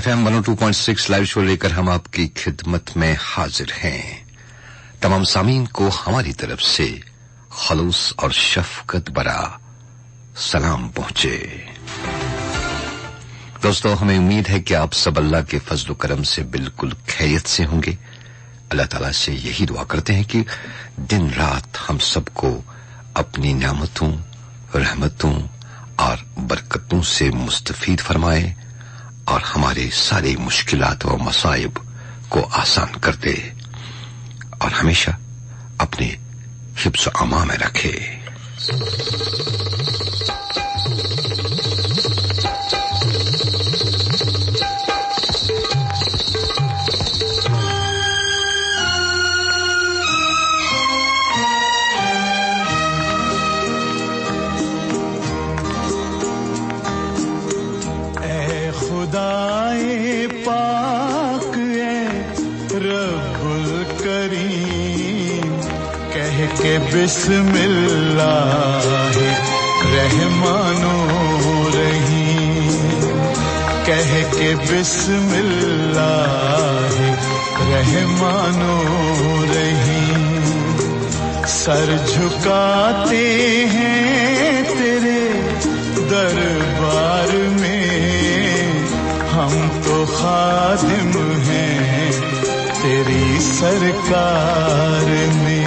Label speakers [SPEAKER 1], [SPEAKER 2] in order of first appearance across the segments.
[SPEAKER 1] FM 102.6 live show लेकर हम आपकी खिदमत में हाजिर हैं। तमाम सामीन को हमारी तरफ से खलूस और शफकत भरा सलाम पहुंचे। दोस्तों, हमें उम्मीद है कि आप सब अल्लाह के फजल करम से बिल्कुल खैरियत से होंगे। अल्लाह ताला से यही दुआ करते हैं कि दिन रात हम सबको अपनी नेमतों, रहमतों और बरकतों से मुस्तफीद फरमाए और हमारे सारे मुश्किलात व मसाइब को आसान कर दे और हमेशा अपने हिफ्ज़ व अमा में रखे।
[SPEAKER 2] के बिस्मिल्लाह रहमानो रहीम, कह के बिस्मिल्लाह रहमानो रहीम, सर झुकाते हैं तेरे दरबार में, हम तो खादिम हैं तेरी सरकार में।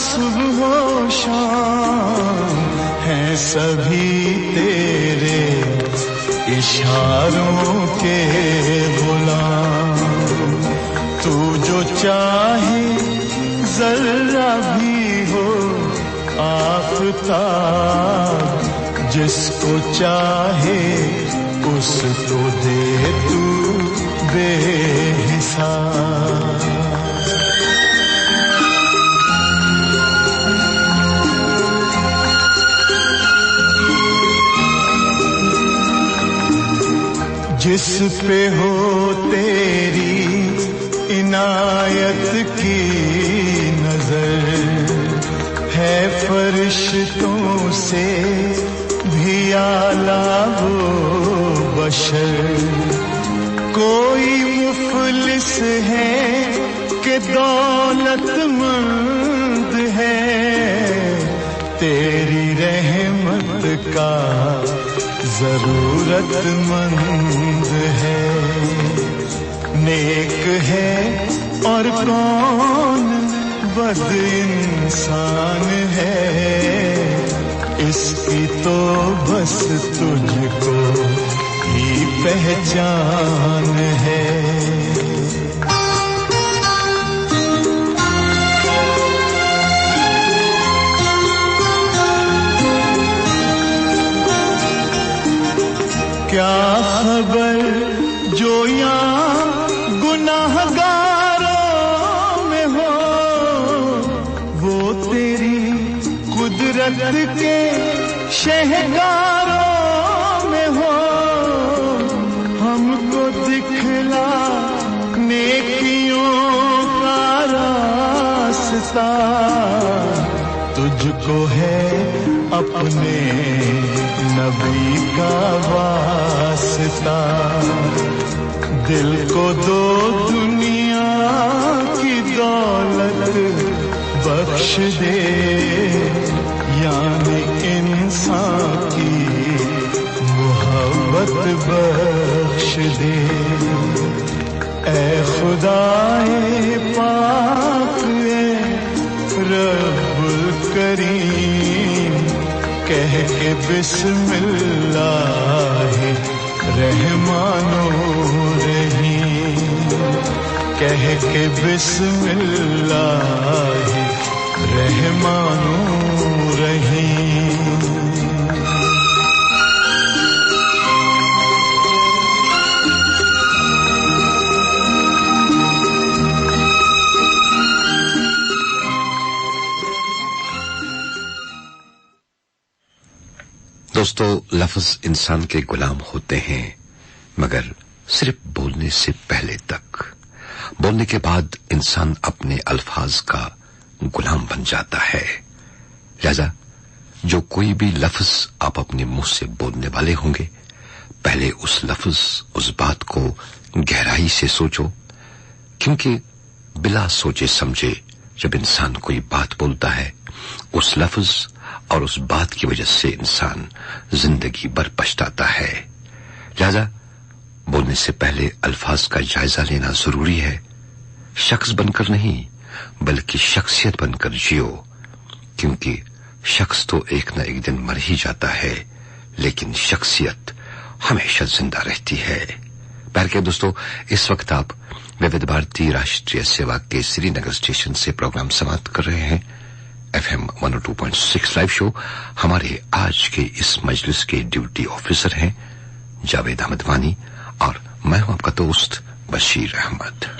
[SPEAKER 2] सुबह शाम हैं सभी तेरे इशारों के गुलाम, तू जो चाहे जरा भी हो आफताब, जिसको चाहे उसको दे तू बेहिसाब। जिस पे हो तेरी इनायत की नजर, है फरिश्तों से भी आला वो बशर, कोई मुफलिस है कि दौलतमंद है, तेरी रहमत का जरूरतमंद है, नेक है और कौन बद इंसान है, इसकी तो बस तुझको ही पहचान है। क्या खबर जो यहाँ गुनाहगारों में हो, वो तेरी कुदरत के शहकारों में हो, हमको दिखला नेकियों का रास्ता, तुझको है अपने नबी का वास्ता, दिल को दो दुनिया की दौलत बख्श दे, यानी इंसान की मोहब्बत बख्श दे। ऐ खुदाए पाक ऐ रब्बुल करीम, कह के बिस्मिल्लाह रहमानो रहीम, कह के बिस्मिल्लाह रहमानो रहीम।
[SPEAKER 1] दोस्तों, लफ्ज इंसान के गुलाम होते हैं, मगर सिर्फ बोलने से पहले तक। बोलने के बाद इंसान अपने अल्फाज का गुलाम बन जाता है। लिहाजा जो कोई भी लफ्ज आप अपने मुंह से बोलने वाले होंगे, पहले उस लफ्ज, उस बात को गहराई से सोचो, क्योंकि बिला सोचे समझे जब इंसान कोई बात बोलता है, उस लफ्ज और उस बात की वजह से इंसान जिंदगी भर पछताता है। लिहाजा बोलने से पहले अल्फाज का जायजा लेना जरूरी है। शख्स बनकर नहीं, बल्कि शख्सियत बनकर जियो, क्योंकि शख्स तो एक न एक दिन मर ही जाता है, लेकिन शख्सियत हमेशा जिंदा रहती है। प्यार के दोस्तों, इस वक्त आप विविध भारती राष्ट्रीय सेवा के श्रीनगर स्टेशन से प्रोग्राम समाप्त कर रहे हैं। FM 102.6 live show. हमारे आज के इस मजलिस के ड्यूटी ऑफिसर हैं जावेद अहमद वानी और मैं हूं आपका दोस्त बशीर अहमद।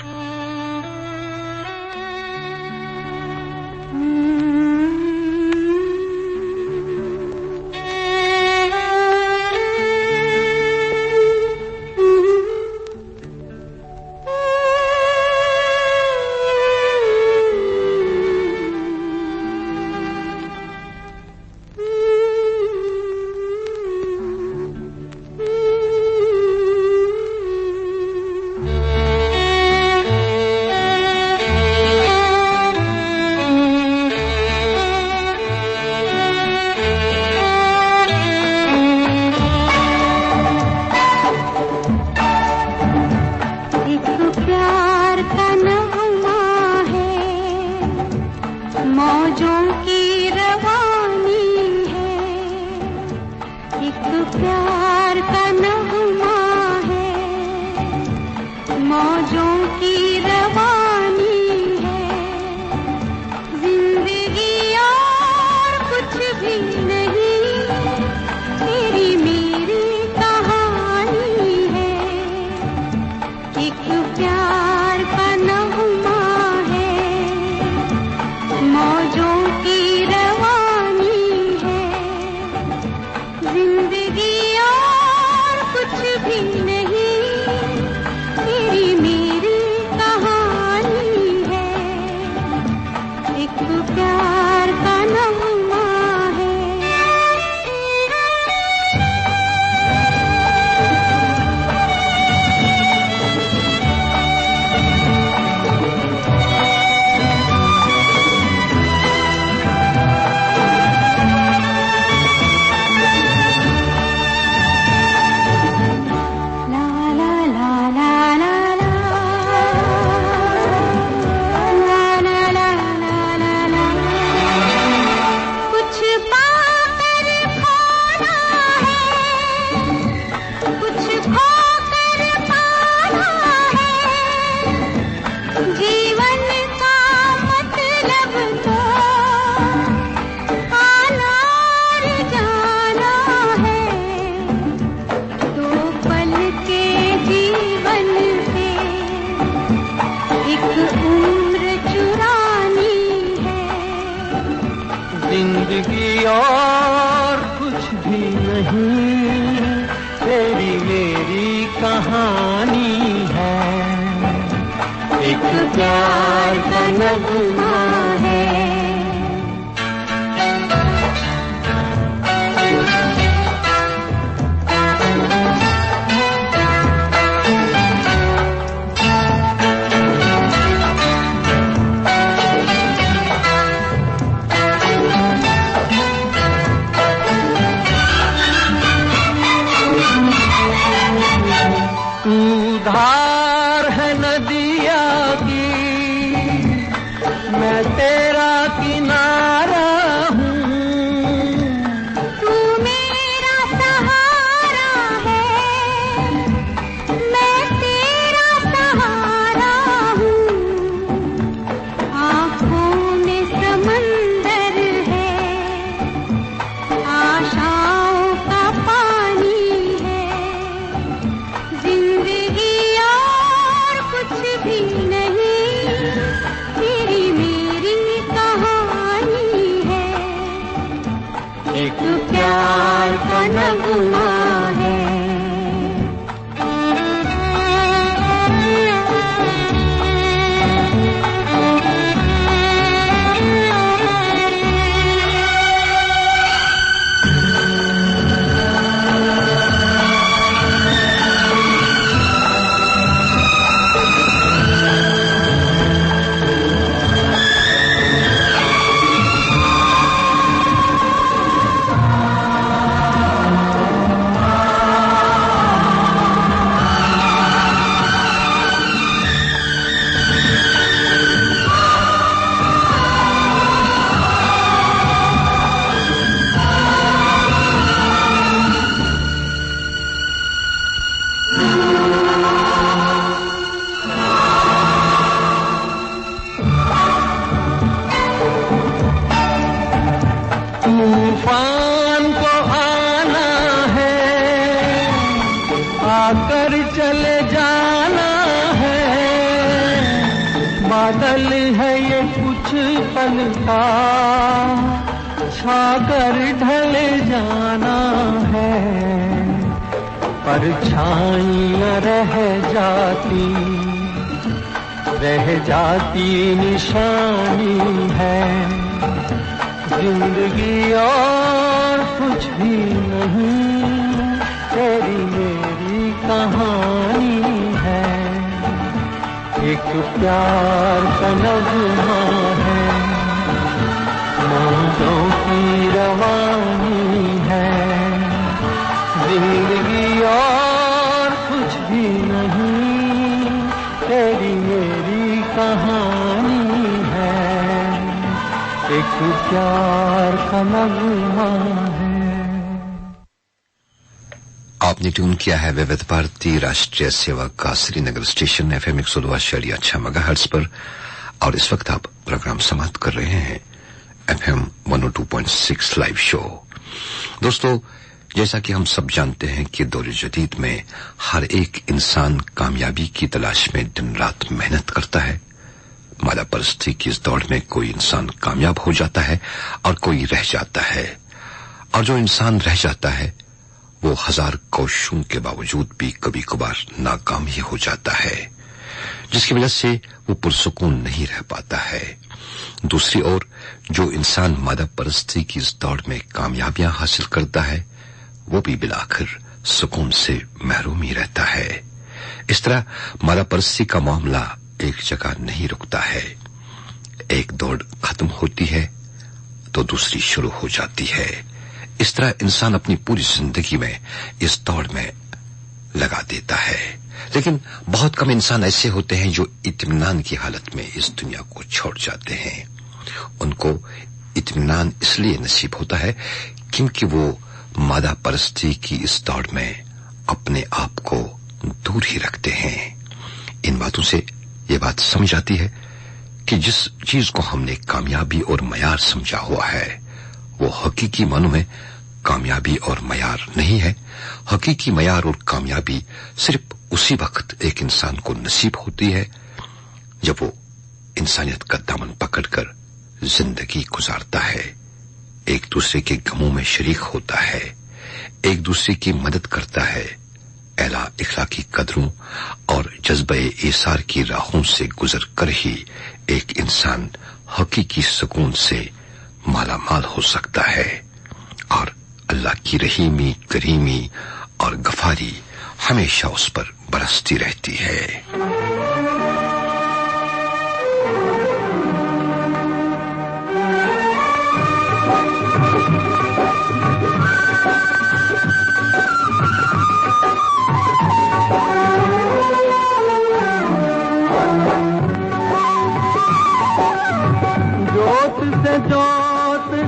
[SPEAKER 2] धार है नदिया की, मैं बादल है ये कुछ पल का, छाकर ढल जाना है, परछाइयाँ रह जाती निशानी है। जिंदगी और कुछ भी नहीं, तेरी मेरी कहानी है। एक प्यार का नगमा है, मौजों की रवानी है। जिंदगी और कुछ भी नहीं, तेरी मेरी कहानी है। एक प्यार का नगमा है।
[SPEAKER 1] आपने ट्यून किया है विविध भारती राष्ट्रीय सेवा का श्रीनगर स्टेशन FM 102.6 मेगाहर्ट्ज पर, और इस वक्त आप प्रोग्राम समाप्त कर रहे हैं FM 102.6 लाइव शो। दोस्तों, जैसा कि हम सब जानते हैं कि दौर जदीद में हर एक इंसान कामयाबी की तलाश में दिन रात मेहनत करता है। मादा परस्ती की इस दौड़ में कोई इंसान कामयाब हो जाता है और कोई रह जाता है, और जो इंसान रह जाता है वो हजार कोशिशों के बावजूद भी कभी कभार नाकाम ही हो जाता है, जिसकी वजह से वो पुरसुकून नहीं रह पाता है। दूसरी ओर जो इंसान मादा परस्ती की इस दौड़ में कामयाबियां हासिल करता है वो भी बिलाखिर सुकून से महरूम ही रहता है। इस तरह मादा परस्ती का मामला एक जगह नहीं रुकता है। एक दौड़ खत्म होती है तो दूसरी शुरू हो जाती है। इस तरह इंसान अपनी पूरी जिंदगी में इस दौड़ में लगा देता है। लेकिन बहुत कम इंसान ऐसे होते हैं जो इत्मीनान की हालत में इस दुनिया को छोड़ जाते हैं। उनको इत्मीनान इसलिए नसीब होता है क्योंकि वो मादा परस्ती की इस दौड़ में अपने आप को दूर ही रखते हैं। इन बातों से ये बात समझ आती है कि जिस चीज को हमने कामयाबी और मयार समझा हुआ है वो हकीकी मानों में कामयाबी और मयार नहीं है। हकीकी मयार और कामयाबी सिर्फ उसी वक्त एक इंसान को नसीब होती है जब वो इंसानियत का दामन पकड़कर जिंदगी गुजारता है, एक दूसरे के गमों में शरीक होता है, एक दूसरे की मदद करता है, एला इखलाकी कदरों और जज्बे-ए-इसार की राहों से गुजर कर ही एक इंसान हकीकी सुकून से माला माल हो सकता है। और अल्लाह की रहीमी, करीमी और गफारी हमेशा उस पर बरसती रहती है।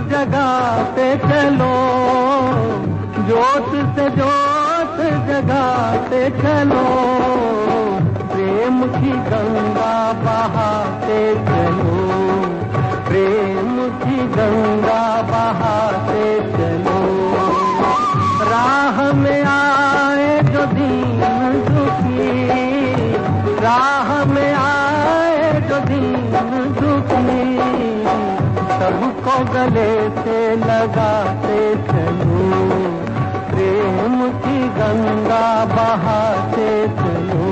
[SPEAKER 2] जगाते चलो, जोत से जोत जगाते चलो, प्रेम की गंगा बहाते चलो, प्रेम की गंगा बहाते चलो। राह में आए जो दीन दुखी, राह में आए जो दीन दुखी, सबको गले से लगाते चलो, प्रेम की गंगा बहाते चलो।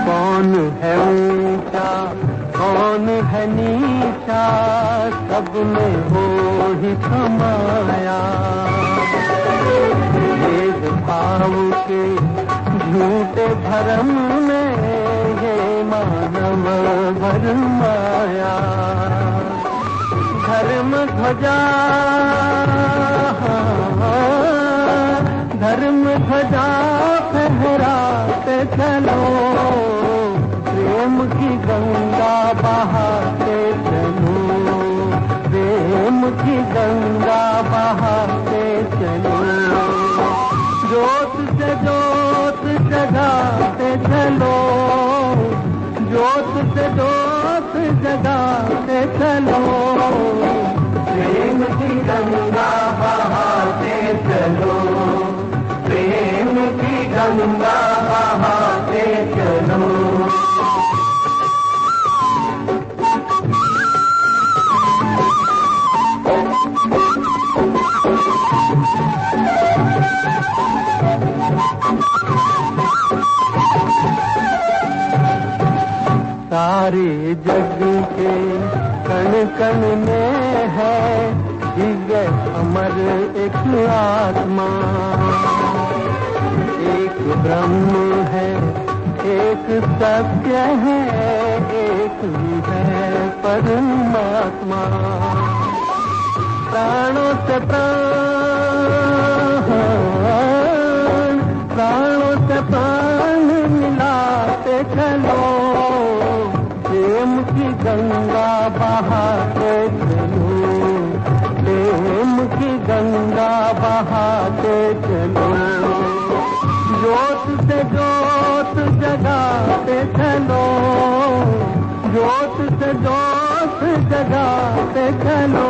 [SPEAKER 2] कौन है ऊंचा, कौन है नीचा, सब में हो ही समाया। भाव के झूठे भरम में ये मानव भरमाया। धर्म ध्वजा, धर्म ध्वजा फहराते चलो, प्रेम की गंगा बहाते चलो, प्रेम की गंगा बहाते चलो। जोत से जोत जगाते चलो, जोत से जोत जगाते चलो, प्रेम की गंगा बहाते चलो, प्रेम की गंगा बहाते चलो। सारे जग के कण कण में है दिव्य अमर एक आत्मा, एक ब्रह्म है, एक सत्य है, एक ही है परमात्मा। प्राणों से प्राण, प्राणों से प्राण मिलाते चलो, प्रेम की गंगा बहाते चलो, प्रेम की गंगा बहाते चलो। ज्योत से ज्योत जगाते चलो, ज्योत से ज्योत जगाते चलो,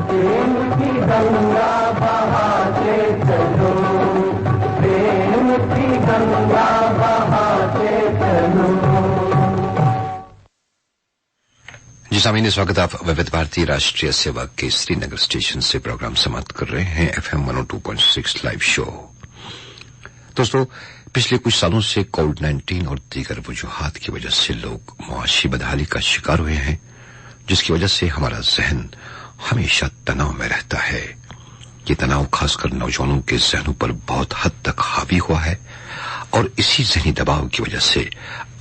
[SPEAKER 2] प्रेम की गंगा बहाते चलो, प्रेम की गंगा बहाते चलो।
[SPEAKER 1] जी सामीन, इस वक्त आप विविध भारती राष्ट्रीय सेवा के श्रीनगर स्टेशन से प्रोग्राम समाप्त कर रहे हैं FM 102.6 लाइव शो। दोस्तों, पिछले कुछ सालों से कोविड-19 और दीगर वजूहात की वजह से लोग मुआशी बदहाली का शिकार हुए हैं, जिसकी वजह से हमारा जहन हमेशा तनाव में रहता है। ये तनाव खासकर नौजवानों के जहनों पर बहुत हद तक हावी हुआ है और इसी जहनी दबाव की वजह से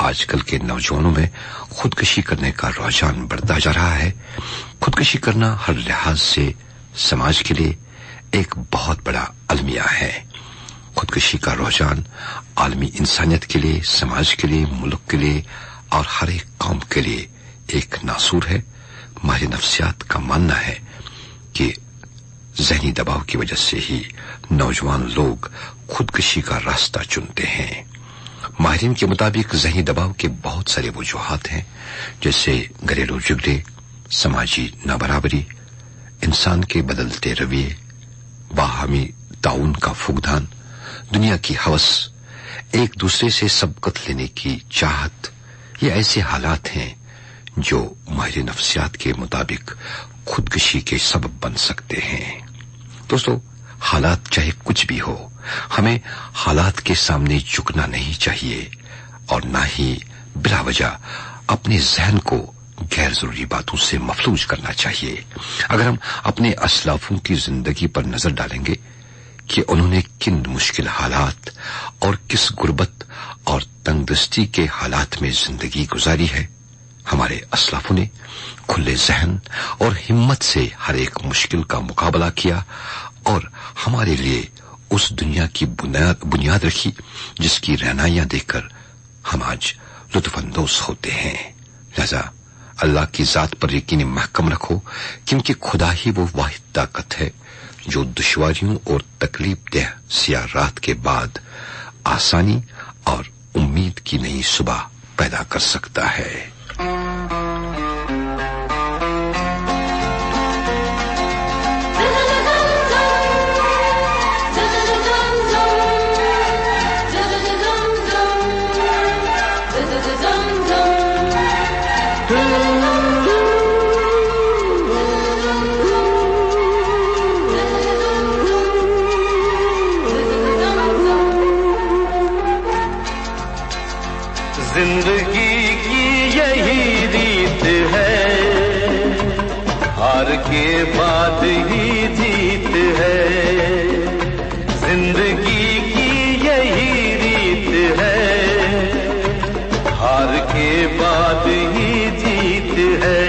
[SPEAKER 1] आजकल के नौजवानों में खुदकुशी करने का रुझान बढ़ता जा रहा है। खुदकुशी करना हर लिहाज से समाज के लिए एक बहुत बड़ा अलमिया है। खुदकुशी का रुझान आलमी इंसानियत के लिए, समाज के लिए, मुल्क के लिए और हर एक कौम के लिए एक नासूर है। माहिर नफ्सियात का मानना है कि जहनी दबाव की वजह से ही नौजवान लोग खुदकुशी का रास्ता चुनते हैं। माहिरीन के मुताबिक जहनी दबाव के बहुत सारे वजूहात हैं, जैसे घरेलू झगड़े, समाजी नाबराबरी, इंसान के बदलते रवैये, बाहमी ताउन का फुकदान, दुनिया की हवस, एक दूसरे से सबकत लेने की चाहत। ये ऐसे हालात हैं जो माहिर नफ्सियात के मुताबिक खुदकुशी के सबब बन सकते हैं। दोस्तों, हालात चाहे कुछ भी हो, हमें हालात के सामने झुकना नहीं चाहिए और ना ही बिला वजह अपने जहन को गैर जरूरी बातों से मफलूज करना चाहिए। अगर हम अपने असलाफों की जिंदगी पर नजर डालेंगे कि उन्होंने किन मुश्किल हालात और किस गुर्बत और तंगदस्ती के हालात में जिंदगी गुजारी है, हमारे असलाफों ने खुले जहन और हिम्मत से हर एक मुश्किल का मुकाबला किया और हमारे लिए उस दुनिया की बुनियाद रखी जिसकी रहनाइयां देखकर हम आज लुत्फअंदोज होते हैं। लिहाजा अल्लाह की जात पर यकीन महकम रखो, क्योंकि खुदा ही वो वाहिद ताकत है जो दुश्वारियों और तकलीफ देह सियाह रात के बाद आसानी और उम्मीद की नई सुबह पैदा कर सकता है।
[SPEAKER 2] जिंदगी की यही रीत है, हार के बाद ही जीत है। जिंदगी की यही रीत है, हार के बाद ही जीत है।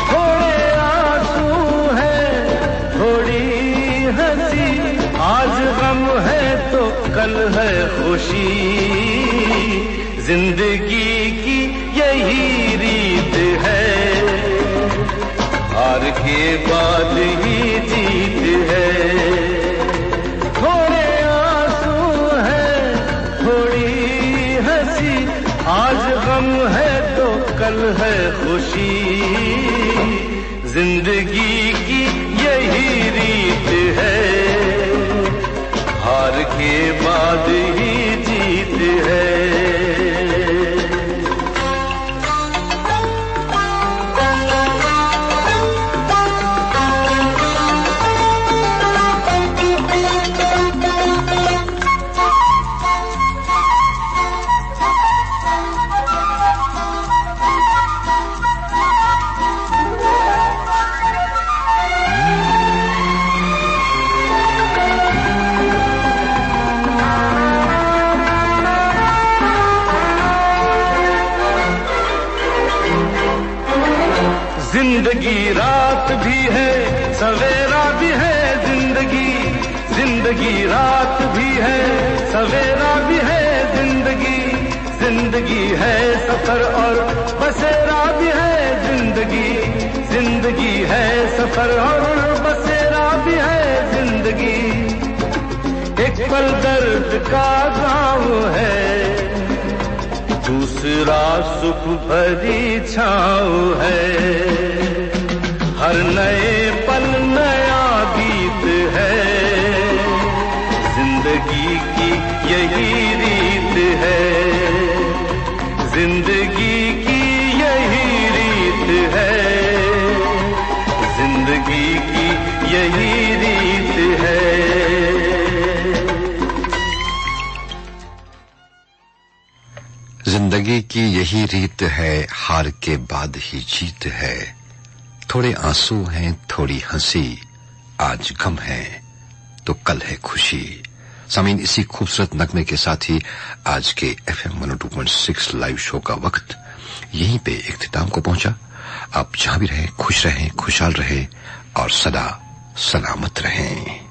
[SPEAKER 2] थोड़े आंसू है, थोड़ी हंसी, आज गम है तो कल है खुशी। जिंदगी की यही रीत है, हार के बाद ही जीत है। थोड़े आंसू है, थोड़ी हंसी, आज गम है तो कल है खुशी। जिंदगी की यही रीत है, हार के बाद ही जीत है। जिंदगी रात भी है सवेरा भी है, जिंदगी रात भी है सवेरा भी है, जिंदगी है सफर और बसेरा भी है, जिंदगी है सफर और बसेरा भी है जिंदगी। एक पल दर्द का गाँव है, दूसरा सुख भरी छाँव है, हर नए पल नया गीत है, जिंदगी की यही रीत है, जिंदगी की यही रीत है, जिंदगी की यही रीत है।
[SPEAKER 1] जिंदगी की यही रीत है, हार के बाद ही जीत है। थोड़े आंसू हैं, थोड़ी हंसी, आज गम है तो कल है खुशी। सामीन, इसी खूबसूरत नगमे के साथ ही आज के FM 102.6 लाइव शो का वक्त यहीं पे इख्तिताम को पहुंचा। आप जहां भी रहें, खुश रहें, खुशहाल रहें और सदा सलामत रहें।